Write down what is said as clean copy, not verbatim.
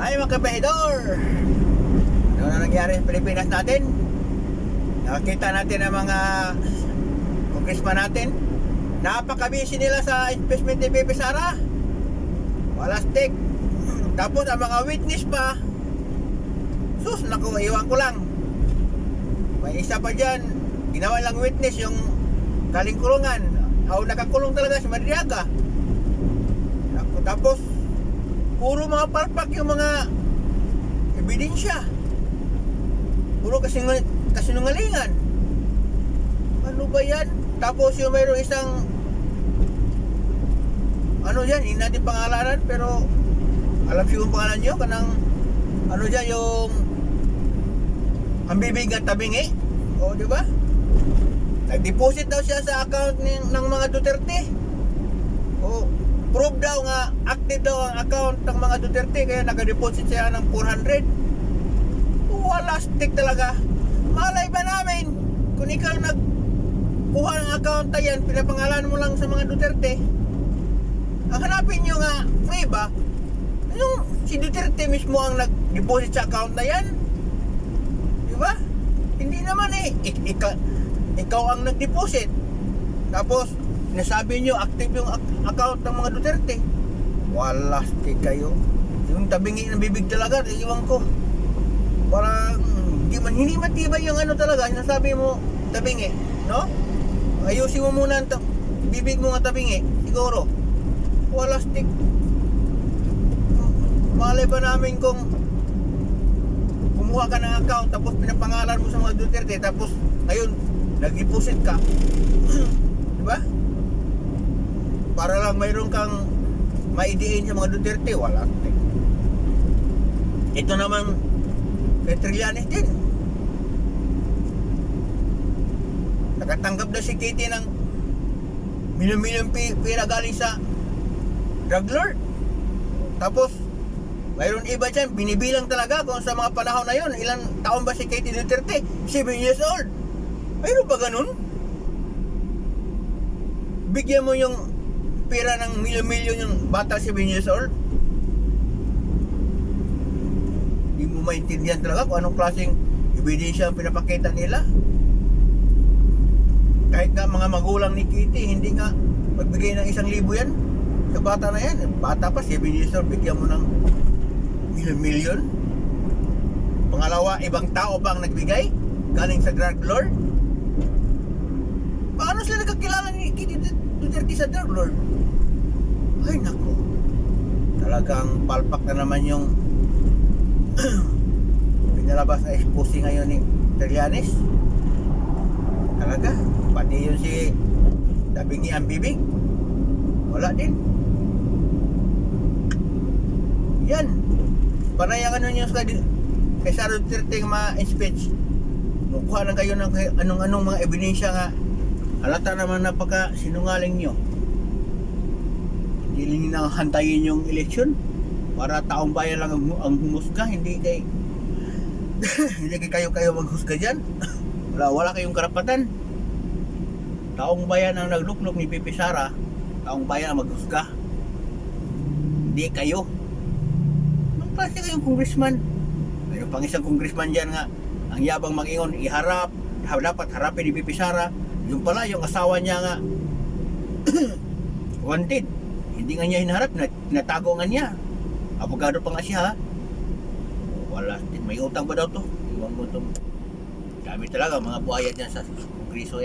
Ay mga kabahidor, ano na nangyari sa Pilipinas natin? Nakakita natin ang mga congressman natin. Napakabisi nila sa investment ni Pepe Sara. Wala stick. Tapos ang mga witness pa, sus, naku, iwan ko lang. May isa pa dyan, ginawa lang witness yung galing kulungan. Nakakulong talaga si Madriaga. Tapos puro mga palpak yung mga ebidensya. Puro kasinungalingan. Ano ba yan? Tapos yung mayroong isang ano yan, hindi natin pangalanan, pero alam siguro pangalan nyo, kanang ano dyan, yung ang bibig at tabingi. O, di ba? Nag-deposit daw siya sa account ng mga Duterte. O, prove daw nga active daw ang account ng mga Duterte, kaya nag-deposit siya ng 400. Wala stick talaga. Malay ba namin kung ikaw nagkuha ng account na yan, pinapangalan mo lang sa mga Duterte, ang hanapin nyo nga may ba yung si Duterte mismo ang nag-deposit sa account na yan, di ba? Hindi naman ikaw ang nag-deposit, tapos nasabi nyo active yung account ng mga Duterte. Wala stick kayo. Yung tabingi ng bibig talaga, iwan ko. Parang hindi matibay yung ano talaga, sinasabi mo tabingi, no? Ayusin mo muna ang bibig mo nga tabingi, siguro. Wala stick. Malay ba namin kung kumuha ka ng account tapos pinapangalan mo sa mga Duterte, tapos ngayon nag-deposit ka. Diba? Para lang mayroon kang maidiin sa mga Duterte. Wala stick. Ito naman kay Trillanes din. Nakatanggap na si Kitty ng milyon-milyon pira galing sa drug lord. Tapos mayroon iba dyan, binibilang talaga kung sa mga panahon na yon, ilang taon ba si Kitty Duterte? 7 years old. Mayroon ba ganun? Bigyan mo yung pira ng milyon-milyon yung bata 7 years old? Hindi mo maintindihan talaga kung anong klaseng ebidensya ang pinapakita nila. Kahit nga mga magulang ni Kitty, hindi nga magbigay ng 1,000 yan sa bata na yan. Bata pa, 7 years old, bigyan mo ng milyon-milyon. Pangalawa, ibang tao ba ang nagbigay galing sa drug lord? Paano sila nagkakilala ni Kitty Duterte sa drug lord? Ay nako, talagang palpak na naman yung pinalabas na expose ngayon ni Trillanes. Talaga, pati yun si tabingi ang bibig, wala din. Yan, panay ang ano nyo kay Sara Duterte ng mga speech. Mukuha lang kayo ng anong mga ebidensya nga. Halata naman napaka sinungaling nyo. Hindi nyo hantayin yung eleksyon para taong bayan lang ang humusga. Hindi kayo maghusga dyan. Wala kayong karapatan. Taong bayan ang nagluklok ni Pepe Sara. Taong bayan ang maghusga, hindi kayo. Anong klase kayong congressman? Mayroon pang isang congressman dyan nga ang yabang mag-ingon, dapat harapin ni Pepe Sara. Yung pala, yung asawa niya nga wanted, hindi nga niya hinaharap, tinatago nga niya. Abogado pa nga siya, ha? Wala, may utang ba daw to? Iwan mo to. Dami talaga mga buhaya dyan sa Kongreso